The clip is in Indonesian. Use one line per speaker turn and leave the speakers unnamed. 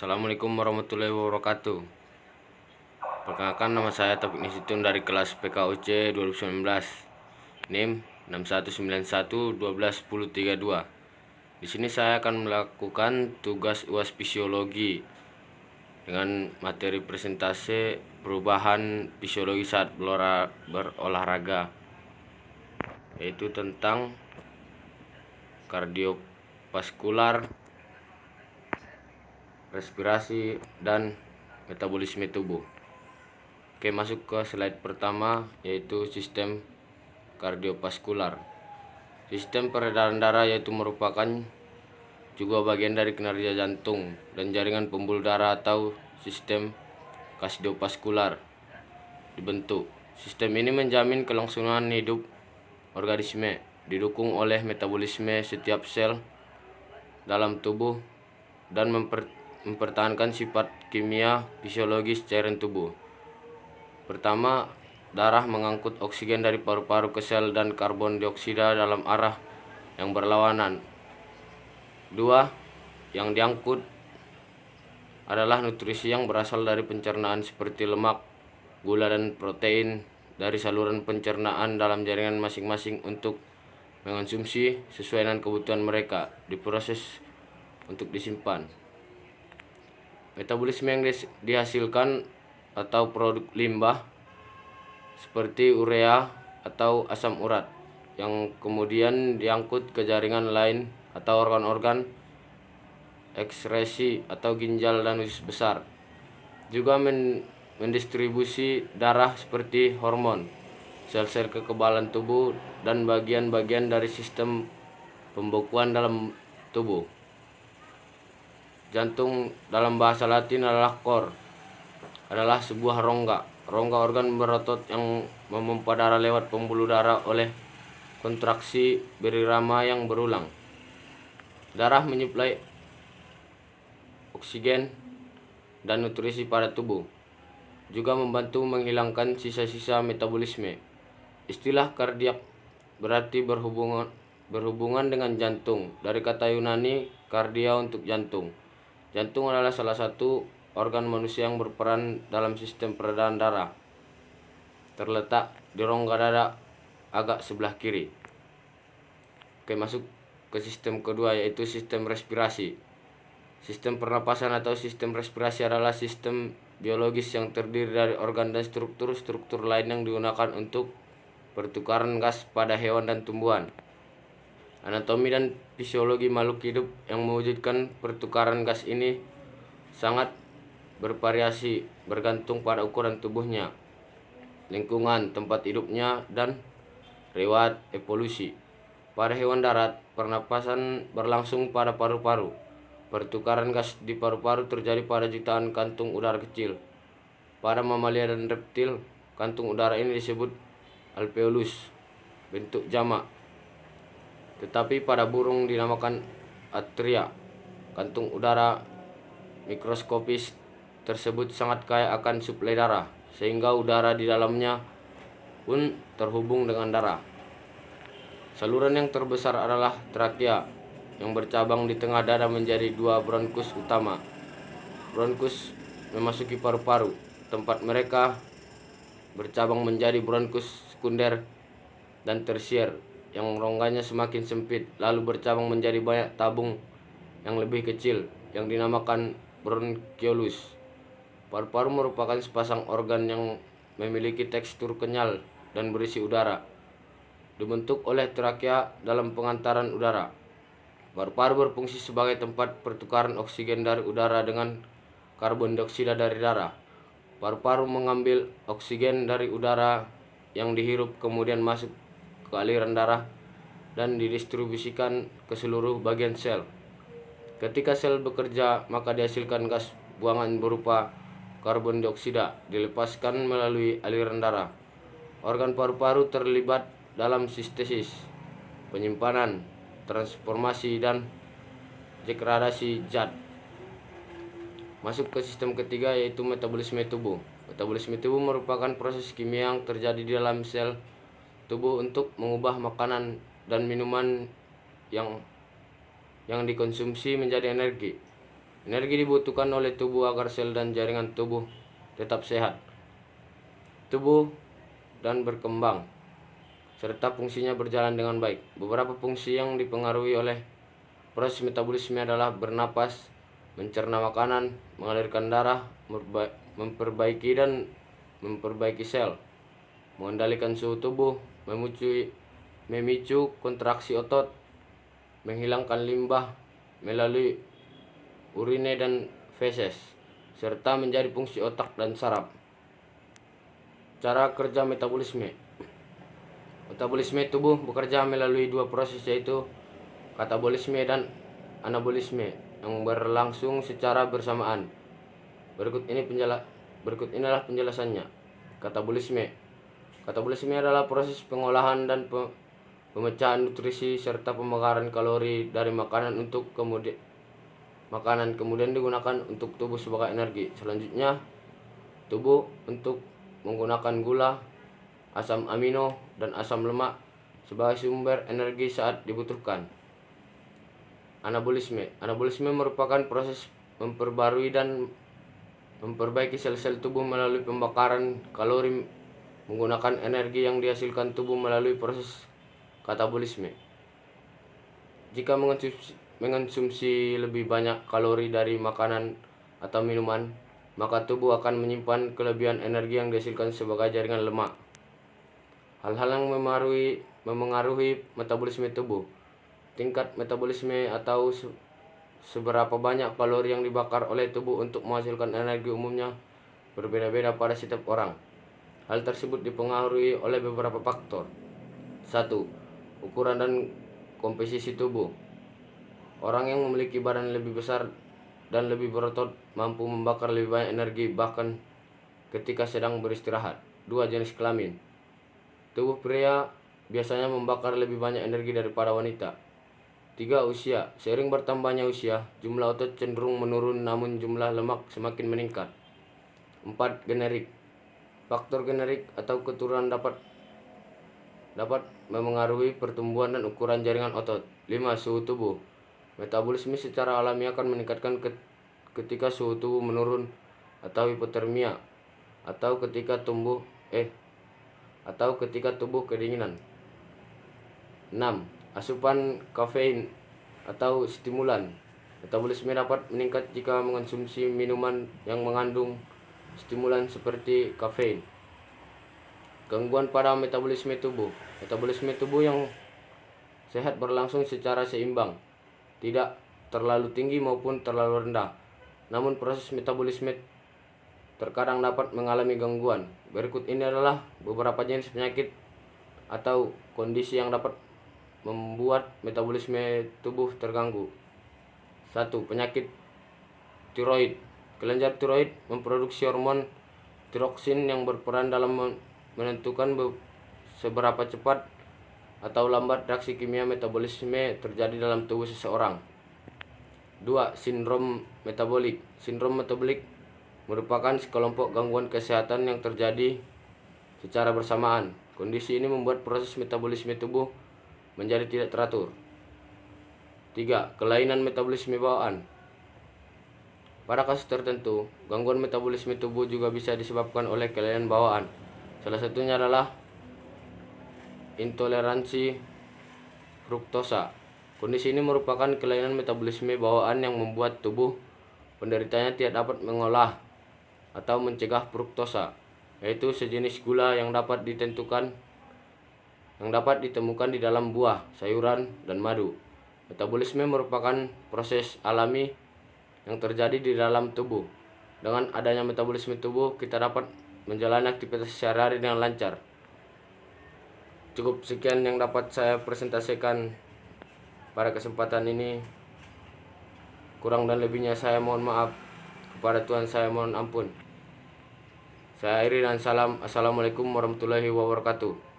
Assalamualaikum warahmatullahi wabarakatuh. Perkenalkan, nama saya Taufik Nisitun dari kelas PKUC 2019, NIM 6191121032. Di sini saya akan melakukan tugas UAS fisiologi dengan materi presentase perubahan fisiologi saat berolahraga, yaitu tentang kardiovaskular, respirasi, dan metabolisme tubuh. Oke, masuk ke slide pertama, yaitu sistem kardiovaskular. Sistem peredaran darah yaitu merupakan juga bagian dari kinerja jantung dan jaringan pembuluh darah atau sistem kardiovaskular dibentuk. Sistem ini menjamin kelangsungan hidup organisme, didukung oleh metabolisme setiap sel dalam tubuh dan mempertahankan sifat kimia fisiologis cairan tubuh. Pertama, darah mengangkut oksigen dari paru-paru ke sel dan karbon dioksida dalam arah yang berlawanan. 2. Yang diangkut adalah nutrisi yang berasal dari pencernaan seperti lemak, gula, dan protein dari saluran pencernaan dalam jaringan masing-masing untuk mengonsumsi sesuai dengan kebutuhan mereka, diproses untuk disimpan. Metabolisme yang dihasilkan atau produk limbah seperti urea atau asam urat yang kemudian diangkut ke jaringan lain atau organ-organ ekskresi atau ginjal dan usus besar. Juga mendistribusi darah seperti hormon, sel-sel kekebalan tubuh, dan bagian-bagian dari sistem pembekuan dalam tubuh. Jantung dalam bahasa Latin adalah cor, adalah sebuah rongga organ berotot yang memompa darah lewat pembuluh darah oleh kontraksi berirama yang berulang. Darah menyuplai oksigen dan nutrisi pada tubuh, juga membantu menghilangkan sisa-sisa metabolisme. Istilah kardiak berarti berhubungan dengan jantung, dari kata Yunani kardia untuk jantung. Jantung adalah salah satu organ manusia yang berperan dalam sistem peredaran darah. Terletak di rongga dada agak sebelah kiri. Oke, masuk ke sistem kedua, yaitu sistem respirasi. Sistem pernapasan atau sistem respirasi adalah sistem biologis yang terdiri dari organ dan struktur-struktur lain yang digunakan untuk pertukaran gas pada hewan dan tumbuhan. Anatomi dan fisiologi makhluk hidup yang mewujudkan pertukaran gas ini sangat bervariasi bergantung pada ukuran tubuhnya, lingkungan tempat hidupnya, dan riwayat evolusi. Pada hewan darat, pernapasan berlangsung pada paru-paru. Pertukaran gas di paru-paru terjadi pada jutaan kantung udara kecil. Pada mamalia dan reptil, kantung udara ini disebut alveolus, bentuk jamak. Tetapi pada burung dinamakan atria. Kantung udara mikroskopis tersebut sangat kaya akan suplai darah, sehingga udara di dalamnya pun terhubung dengan darah. Saluran yang terbesar adalah trakea, yang bercabang di tengah dada menjadi 2 bronkus utama. Bronkus memasuki paru-paru, tempat mereka bercabang menjadi bronkus sekunder dan tersier, yang rongganya semakin sempit, lalu bercabang menjadi banyak tabung yang lebih kecil, yang dinamakan bronkiolus. Paru-paru merupakan sepasang organ yang memiliki tekstur kenyal dan berisi udara, dibentuk oleh trakea dalam pengantaran udara. Paru-paru berfungsi sebagai tempat pertukaran oksigen dari udara dengan karbon dioksida dari darah. Paru-paru mengambil oksigen dari udara yang dihirup, kemudian masuk ke aliran darah dan didistribusikan ke seluruh bagian sel. Ketika sel bekerja, maka dihasilkan gas buangan berupa karbon dioksida, dilepaskan melalui aliran darah. Organ paru-paru terlibat dalam sintesis, penyimpanan, transformasi, dan degradasi zat. Masuk ke sistem ketiga, yaitu metabolisme tubuh. Metabolisme tubuh merupakan proses kimia yang terjadi di dalam sel tubuh untuk mengubah makanan dan minuman yang dikonsumsi menjadi energi. Energi dibutuhkan oleh tubuh agar sel dan jaringan tubuh tetap sehat, tubuh dan berkembang, serta fungsinya berjalan dengan baik. Beberapa fungsi yang dipengaruhi oleh proses metabolisme adalah bernapas, mencerna makanan, mengalirkan darah, memperbaiki dan memperbaiki sel, mengendalikan suhu tubuh, memicu kontraksi otot, menghilangkan limbah melalui urine dan feses, serta menjadi fungsi otak dan saraf. Cara kerja metabolisme. Metabolisme tubuh bekerja melalui dua proses, yaitu katabolisme dan anabolisme, yang berlangsung secara bersamaan. Berikut inilah penjelasannya. Katabolisme. Katabolisme adalah proses pengolahan dan pemecahan nutrisi serta pembakaran kalori dari makanan kemudian digunakan untuk tubuh sebagai energi. Selanjutnya, tubuh untuk menggunakan gula, asam amino, dan asam lemak sebagai sumber energi saat dibutuhkan. Anabolisme. Anabolisme merupakan proses memperbarui dan memperbaiki sel-sel tubuh melalui pembakaran kalori menggunakan energi yang dihasilkan tubuh melalui proses katabolisme. Jika mengonsumsi lebih banyak kalori dari makanan atau minuman, maka tubuh akan menyimpan kelebihan energi yang dihasilkan sebagai jaringan lemak. Hal-hal yang memengaruhi metabolisme tubuh. Tingkat metabolisme atau seberapa banyak kalori yang dibakar oleh tubuh untuk menghasilkan energi umumnya berbeda-beda pada setiap orang. Hal tersebut dipengaruhi oleh beberapa faktor. 1. Ukuran dan komposisi tubuh. Orang yang memiliki badan lebih besar dan lebih berotot mampu membakar lebih banyak energi bahkan ketika sedang beristirahat. 2. Jenis kelamin. Tubuh pria biasanya membakar lebih banyak energi daripada wanita. 3. Usia. Seiring bertambahnya usia, jumlah otot cenderung menurun namun jumlah lemak semakin meningkat. 4. Generik. Faktor generik atau keturunan dapat memengaruhi pertumbuhan dan ukuran jaringan otot. 5. Suhu tubuh. Metabolisme secara alami akan meningkatkan ketika suhu tubuh menurun atau hipotermia atau ketika tubuh kedinginan. 6. Asupan kafein atau stimulan. Metabolisme dapat meningkat jika mengonsumsi minuman yang mengandung stimulan seperti kafein. Gangguan pada metabolisme tubuh. Metabolisme tubuh yang sehat berlangsung secara seimbang, tidak terlalu tinggi maupun terlalu rendah. Namun proses metabolisme terkadang dapat mengalami gangguan. Berikut ini adalah beberapa jenis penyakit atau kondisi yang dapat membuat metabolisme tubuh terganggu. 1. Penyakit tiroid. Kelenjar tiroid memproduksi hormon tiroksin yang berperan dalam menentukan seberapa cepat atau lambat reaksi kimia metabolisme terjadi dalam tubuh seseorang. 2. Sindrom metabolik. Sindrom metabolik merupakan sekelompok gangguan kesehatan yang terjadi secara bersamaan. Kondisi ini membuat proses metabolisme tubuh menjadi tidak teratur. 3. Kelainan metabolisme bawaan. Pada kasus tertentu, gangguan metabolisme tubuh juga bisa disebabkan oleh kelainan bawaan. Salah satunya adalah intoleransi fruktosa. Kondisi ini merupakan kelainan metabolisme bawaan yang membuat tubuh penderitanya tidak dapat mengolah atau mencegah fruktosa, yaitu sejenis gula yang dapat ditemukan di dalam buah, sayuran, dan madu. Metabolisme merupakan proses alami yang terjadi di dalam tubuh. Dengan adanya metabolisme tubuh, kita dapat menjalani aktivitas sehari-hari dengan lancar. Cukup sekian yang dapat saya presentasikan pada kesempatan ini. Kurang dan lebihnya saya mohon maaf. Kepada Tuhan saya mohon ampun. Saya akhiri dengan salam. Assalamualaikum warahmatullahi wabarakatuh.